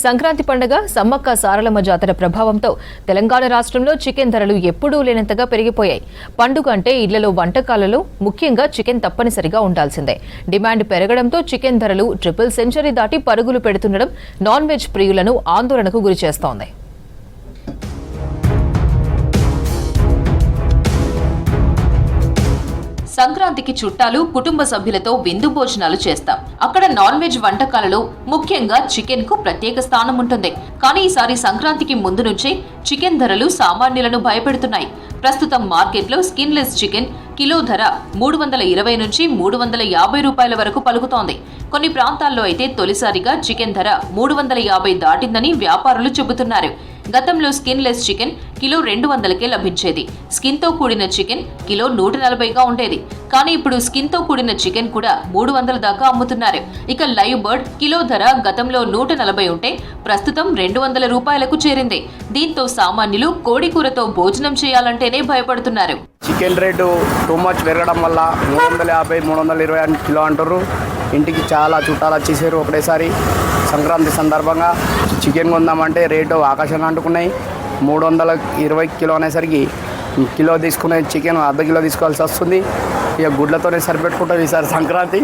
సంక్రాంతి పండుగ సమ్మక్క సారలమ్మ జాతర ప్రభావంతో తెలంగాణ రాష్ట్రంలో చికెన్ ధరలు ఎప్పుడూ లేనంతగా పెరిగిపోయాయి. పండుగ అంటే ఇళ్లలో వంటకాలలో ముఖ్యంగా చికెన్ తప్పనిసరిగా ఉండాల్సిందే. డిమాండ్ పెరగడంతో చికెన్ ధరలు ట్రిపుల్ సెంచరీ దాటి పరుగులు పెడుతుండడం నాన్ వెజ్ ప్రియులను ఆందోళనకు గురిచేస్తోంది. సంక్రాంతికి చుట్టాలు కుటుంబ సభ్యులతో విందు భోజనాలు చేస్తాం. అక్కడ నాన్ వెజ్ వంటకాలలో ముఖ్యంగా చికెన్ కు ప్రత్యేక స్థానం ఉంటుంది. కానీ ఈసారి సంక్రాంతికి ముందు నుంచే చికెన్ ధరలు సామాన్యులను భయపెడుతున్నాయి. ప్రస్తుతం మార్కెట్లో స్కిన్లెస్ చికెన్ కిలో ధర 320 నుంచి 350 రూపాయల వరకు పలుకుతోంది. కొన్ని ప్రాంతాల్లో అయితే తొలిసారిగా చికెన్ ధర 350 దాటిందని వ్యాపారులు చెబుతున్నారు. గతంలో స్కిన్లెస్ చికెన్ కిలో 200కే లభించేది. స్కిన్ తో కూడిన చికెన్ కిలో 140గా ఉండేది. కానీ ఇప్పుడు స్కిన్ తో కూడిన చికెన్ కూడా 300 దాకా అమ్ముతున్నారు. ఇక లైవ్ బర్డ్ కిలో ధర గతంలో 140 ఉంటే ప్రస్తుతం 200 రూపాయలకు చేరింది. దీంతో సామాన్యులు కోడి కూరతో భోజనం చేయాలంటేనే భయపడుతున్నారు. చికెన్ రేటు టూ మచ్ పెరగడం వల్ల 350, 320 కిలో అంటారు. ఇంటికి చాలా చుట్టాలు వచ్చేసారు ఒకటేసారి. సంక్రాంతి సందర్భంగా చికెన్ కొందామంటే రేటు ఆకాశంగా అంటుకున్నాయి. 320 కిలో అనేసరికి కిలో తీసుకునే చికెన్ అర్ధ కిలో తీసుకోవాల్సి వస్తుంది. ఇక గుడ్లతోనే సరిపెట్టుకుంటుంది ఈసారి సంక్రాంతి.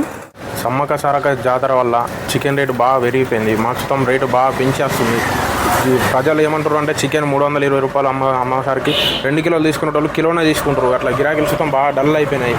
సమ్మక్క సారక్క జాతర వల్ల చికెన్ రేటు బాగా పెరిగిపోయింది. మొత్తం రేటు బాగా పెంచేస్తుంది. ప్రజలు ఏమంటారు అంటే చికెన్ 320 రూపాయలు అమ్మసరికి 2 కిలోలు తీసుకునే వాళ్ళు కిలోనే తీసుకుంటారు. అట్లా గిరాకీలు సుతం బాగా డల్ అయిపోయినాయి.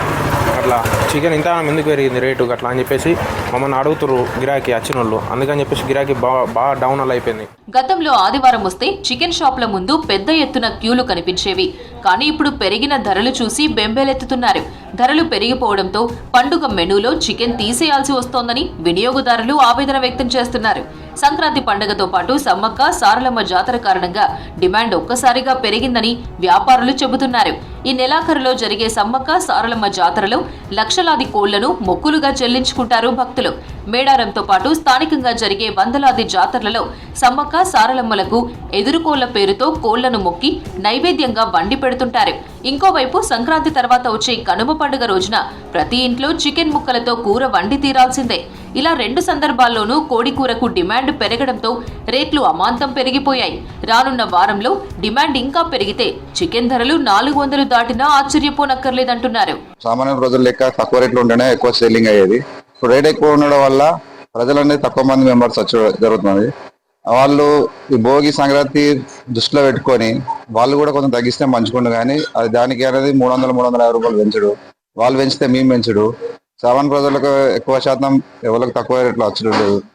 అట్లా చికెన్ ఇంత ఎందుకు పెరిగింది రేటు అట్లా అని చెప్పేసి మమ్మల్ని అడుగుతారు గిరాకీ వచ్చిన వాళ్ళు. అందుకని చెప్పేసి గిరాకీ బాగా డౌన్ అయిపోయింది. గతంలో ఆదివారం వస్తే చికెన్ షాప్ల ముందు పెద్ద ఎత్తున క్యూలు కనిపించేవి. కానీ ఇప్పుడు పెరిగిన ధరలు చూసి బెంబేలెత్తుతున్నారు. ధరలు పెరిగిపోవడంతో పండుగ మెనూలో చికెన్ తీసేయాల్సి వస్తోందని వినియోగదారులు ఆవేదన వ్యక్తం చేస్తున్నారు. సంక్రాంతి పండుగతో పాటు సమ్మక్క సారలమ్మ జాతర కారణంగా డిమాండ్ ఒక్కసారిగా పెరిగిందని వ్యాపారులు చెబుతున్నారు. ఈ నెలాఖరులో జరిగే సమ్మక్క సారలమ్మ జాతరలో లక్షలాది కోళ్లను మొక్కులుగా చెల్లించుకుంటారు భక్తులు. మేడారంతో పాటు స్థానికంగా జరిగే వందలాది జాతరలలో సమ్మక్క సారలమ్మలకు ఎదురుకోళ్ల పేరుతో కోళ్లను మొక్కి నైవేద్యంగా వండి పెడుతుంటారు. ఇంకోవైపు సంక్రాంతి తర్వాత వచ్చే కనుమ పండుగ రోజున ప్రతి ఇంట్లో చికెన్ ముక్కలతో కూర వండి తీరాల్సిందే. ఇలా 2 సందర్భాల్లోనూ కోడి కూరకు డిమాండ్ పెరగడంతో రేట్లు అమాంతం పెరిగిపోయాయి. రానున్న వారంలో డిమాండ్ ఇంకా పెరిగితే చికెన్ ధరలు 400 దాటినా ఆశ్చర్యపోనక్కర్లేదంటున్నారు. సామాన్య రోజుల లెక్క తక్కువ రేట్లు ఉంటేనే ఎక్కువ సెల్లింగ్ అయ్యేది. ఇప్పుడు రేట్ ఎక్కువ ఉండడం వల్ల ప్రజలనేది తక్కువ మంది మెంబర్స్ జరుగుతుంది. వాళ్ళు ఈ భోగి సంక్రాంతి దృష్టిలో పెట్టుకొని వాళ్ళు కూడా కొంచెం తగ్గిస్తే మంచుకుండు. కానీ అది దానికి అనేది 300-350 రూపాయలు పెంచుడు. వాళ్ళు పెంచితే మేము పెంచుడు. సామాన్య ప్రజలకు ఎక్కువ శాతం ఎవరికి తక్కువ రేట్లో వచ్చడం లేదు.